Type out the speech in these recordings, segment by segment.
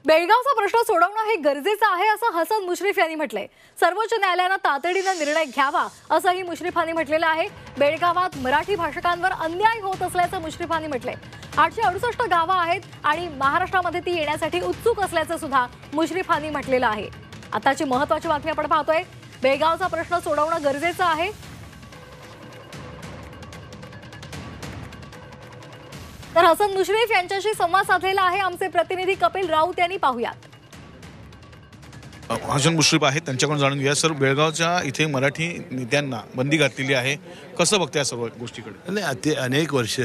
बेळगावचा प्रश्न सोडवणं हे गरजेचं आहे असं हसन मुश्रीफ यांनी म्हटलंय। सर्वोच्च न्यायालयाने तातडीने निर्णय घ्यावा असंही मुश्रीफांनी म्हटलेलं आहे। बेळगावात मराठी भाषकांवर अन्याय होत असल्याचं मुश्रीफांनी म्हटलंय। 868 गावं आहेत आणि महाराष्ट्रामध्ये ती येण्यासाठी उत्सुक असल्याचं सुद्धा मुश्रीफांनी म्हटलेलं आहे। आताची महत्त्वाची बातमी आपण पाहतोय। बेळगावचा प्रश्न सोडवणं गरजेचं आहे। तर हसन मुश्रीफ यांच्याशी संवाद साधलेला आहे आमचे प्रतिनिधी कपिल राऊत यांनी। पाहूयात। हसन मुश्रीफ आहेत, त्यांच्याकडून जाणून घ्या। सर, बेळगावच्या इथे मराठी नेत्यांना बंदी घातलेली आहे, कसं बघताय या सर्व गोष्टीकडे? नाही, अनेक वर्ष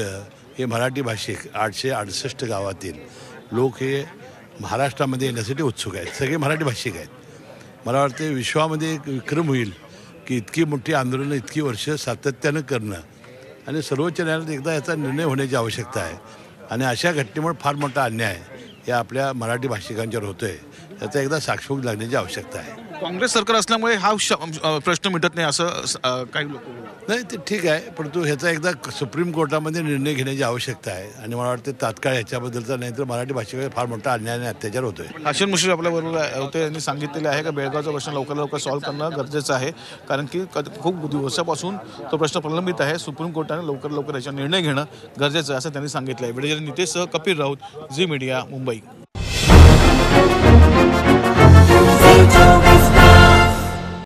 हे मराठी भाषिक 868 गावातील लोक हे महाराष्ट्रामध्ये येण्यासाठी उत्सुक आहेत। सगळे मराठी भाषिक आहेत। मला वाटते विश्वामध्ये एक विक्रम होईल की इतकी मोठी आंदोलनं इतकी वर्ष सातत्यानं करणं आणि सर्वोच्च न्यायालयात एकदा याचा निर्णय होण्याची आवश्यकता आहे। आणि अशा घटनेमुळे फार मोठा अन्याय हे आपल्या मराठी भाषिकांच्यावर होतोय, याचा एकदा साक्षोग लागण्याची आवश्यकता आहे। काँग्रेस सरकार असल्यामुळे हा प्रश्न मिटत नाही असं काही लोक बोलतात। नाही, ते ठीक आहे, परंतु ह्याचा एकदा सुप्रीम कोर्टामध्ये निर्णय घेण्याची आवश्यकता आहे आणि मला वाटतं तात्काळ याच्याबद्दलचा, नाहीतर मराठी भाषिकांवर फार मोठा अन्याय आणि अत्याचार होतोय। हसन मुश्रीफ आपल्याबरोबर होते, यांनी सांगितलेले आहे की बेळगावचा प्रश्न लवकर सॉल्व्ह करणं गरजेचं आहे, कारण की खूप दिवसापासून तो प्रश्न प्रलंबित आहे। सुप्रीम कोर्टाने लवकर याचा निर्णय घेणं गरजेचं आहे असं त्यांनी सांगितलं आहे। व्हिडिओ नितेशसह कपिल राऊत, झी मीडिया, मुंबई।